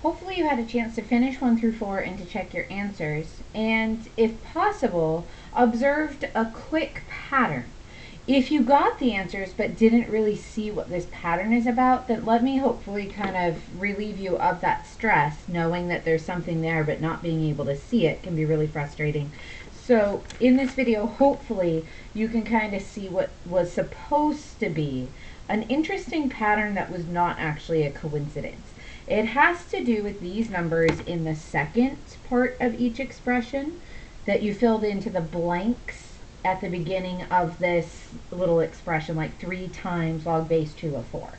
Hopefully you had a chance to finish 1 through 4 and to check your answers, and if possible, observed a quick pattern. If you got the answers but didn't really see what this pattern is about, then let me hopefully kind of relieve you of that stress. Knowing that there's something there but not being able to see it can be really frustrating. So in this video, hopefully you can kind of see what was supposed to be an interesting pattern that was not actually a coincidence. It has to do with these numbers in the second part of each expression that you filled into the blanks at the beginning of this little expression, like 3 times log base 2 of 4.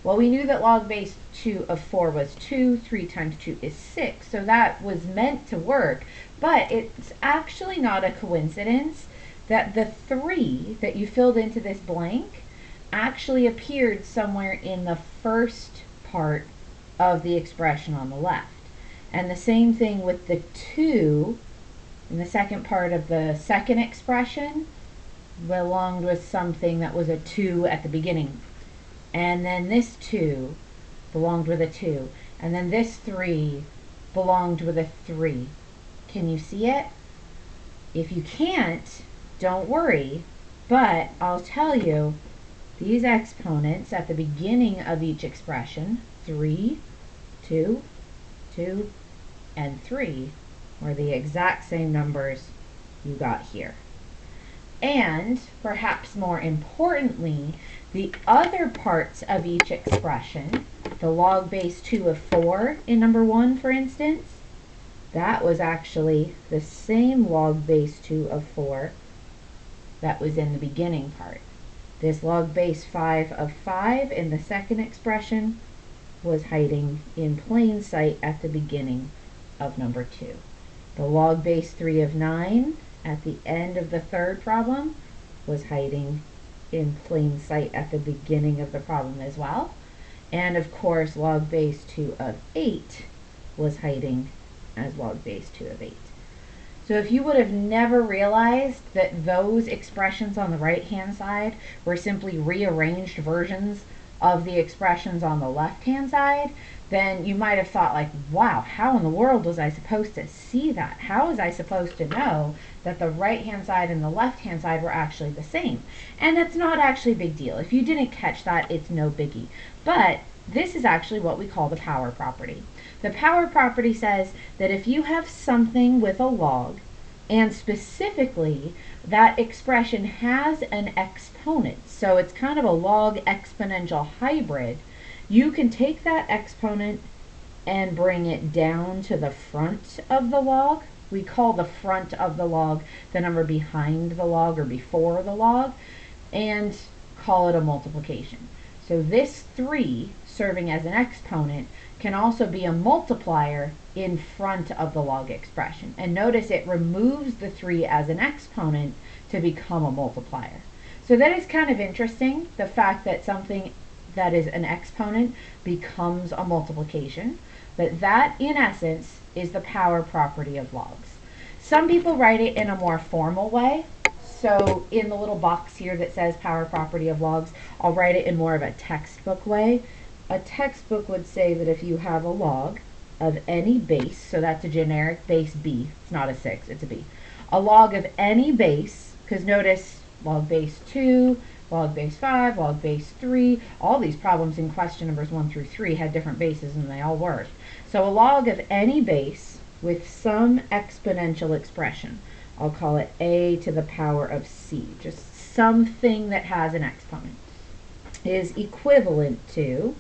Well, we knew that log base 2 of 4 was 2, 3 times 2 is 6, so that was meant to work, but it's actually not a coincidence that the 3 that you filled into this blank actually appeared somewhere in the first part of the expression on the left. And the same thing with the 2 in the second part of the second expression belonged with something that was a 2 at the beginning. And then this 2 belonged with a 2. And then this 3 belonged with a 3. Can you see it? If you can't, don't worry, but I'll tell you, these exponents at the beginning of each expression, 3, 2, 2, and 3, are the exact same numbers you got here. And perhaps more importantly, the other parts of each expression, the log base 2 of 4 in number 1, for instance, that was actually the same log base 2 of 4 that was in the beginning part. This log base 5 of 5 in the second expression was hiding in plain sight at the beginning of number 2. The log base 3 of 9 at the end of the third problem was hiding in plain sight at the beginning of the problem as well. And of course, log base 2 of 8 was hiding as log base 2 of 8. So if you would have never realized that those expressions on the right-hand side were simply rearranged versions of the expressions on the left-hand side, then you might have thought like, wow, how in the world was I supposed to see that? How was I supposed to know that the right-hand side and the left-hand side were actually the same? And it's not actually a big deal. If you didn't catch that, it's no biggie. But this is actually what we call the power property. The power property says that if you have something with a log, and specifically that expression has an exponent, so it's kind of a log exponential hybrid, you can take that exponent and bring it down to the front of the log. We call the front of the log the number behind the log or before the log, and call it a multiplication. So this 3 serving as an exponent can also be a multiplier in front of the log expression. And notice it removes the 3 as an exponent to become a multiplier. So that is kind of interesting, the fact that something that is an exponent becomes a multiplication. But that, in essence, is the power property of logs. Some people write it in a more formal way. So in the little box here that says power property of logs, I'll write it in more of a textbook way. A textbook would say that if you have a log of any base, so that's a generic base b, it's not a 6, it's a b. A log of any base, because notice log base 2, log base 5, log base 3, all these problems in question numbers 1 through 3 had different bases and they all worked. So a log of any base with some exponential expression, I'll call it a to the power of c, just something that has an exponent, is equivalent to,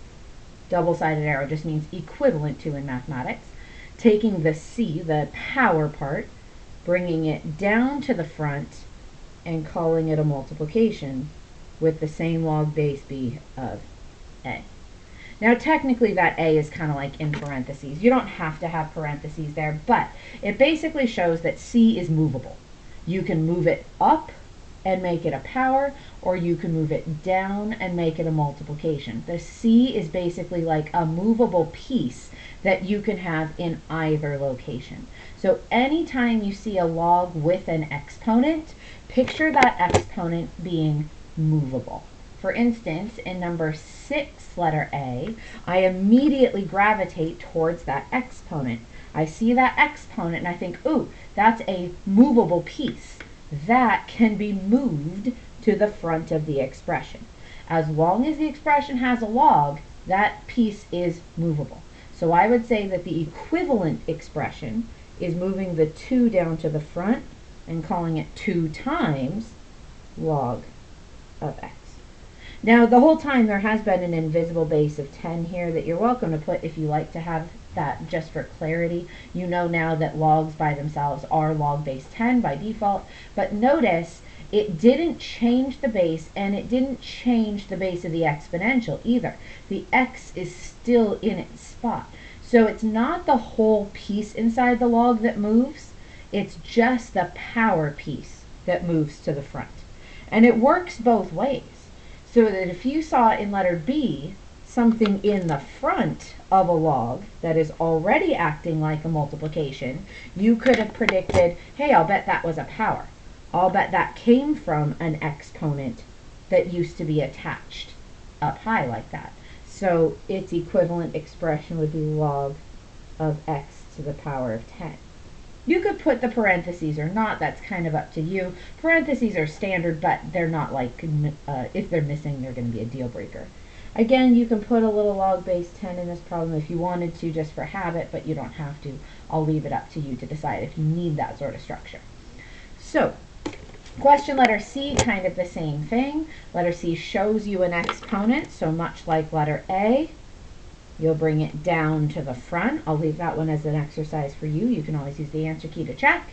double-sided arrow just means equivalent to in mathematics, taking the c, the power part, bringing it down to the front, and calling it a multiplication with the same log base b of a. Now technically that a is kind of like in parentheses. You don't have to have parentheses there, but it basically shows that c is movable. You can move it up and make it a power, or you can move it down and make it a multiplication. The c is basically like a movable piece that you can have in either location. So anytime you see a log with an exponent, picture that exponent being movable. For instance, in number 6, letter A, I immediately gravitate towards that exponent. I see that exponent and I think, ooh, that's a movable piece. That can be moved to the front of the expression. As long as the expression has a log, that piece is movable. So I would say that the equivalent expression is moving the 2 down to the front and calling it 2 times log of x. Now, the whole time there has been an invisible base of 10 here that you're welcome to put if you like to have that just for clarity. You know now that logs by themselves are log base 10 by default, but notice it didn't change the base and it didn't change the base of the exponential either. The x is still in its spot. So it's not the whole piece inside the log that moves, it's just the power piece that moves to the front. And it works both ways. So that if you saw in letter B something in the front of a log that is already acting like a multiplication, you could have predicted, hey, I'll bet that was a power. I'll bet that came from an exponent that used to be attached up high like that. So its equivalent expression would be log of x to the power of 10. You could put the parentheses or not, that's kind of up to you. Parentheses are standard, but they're not like, if they're missing, they're going to be a deal breaker. Again, you can put a little log base 10 in this problem if you wanted to, just for habit, but you don't have to. I'll leave it up to you to decide if you need that sort of structure. So, question letter C, kind of the same thing. Letter C shows you an exponent, so much like letter A. You'll bring it down to the front. I'll leave that one as an exercise for you. You can always use the answer key to check.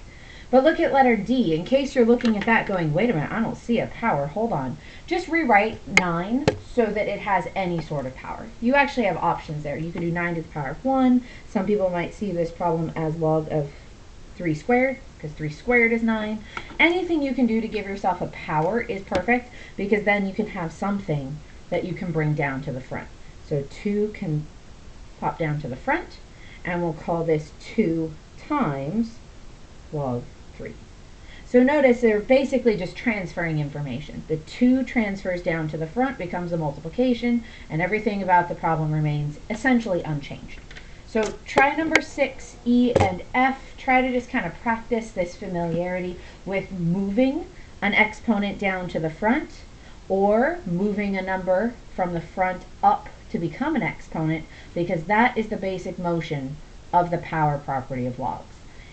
But look at letter D. In case you're looking at that going, wait a minute, I don't see a power. Hold on. Just rewrite 9 so that it has any sort of power. You actually have options there. You can do 9 to the power of 1. Some people might see this problem as log of 3 squared, because 3 squared is 9. Anything you can do to give yourself a power is perfect, because then you can have something that you can bring down to the front. So 2 can pop down to the front, and we'll call this 2 times log 3. So notice they're basically just transferring information. The 2 transfers down to the front, becomes a multiplication, and everything about the problem remains essentially unchanged. So try number 6, E, and F. Try to just kind of practice this familiarity with moving an exponent down to the front, or moving a number from the front up to become an exponent, because that is the basic motion of the power property of logs.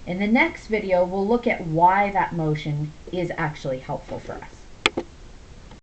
In the next video, we'll look at why that motion is actually helpful for us.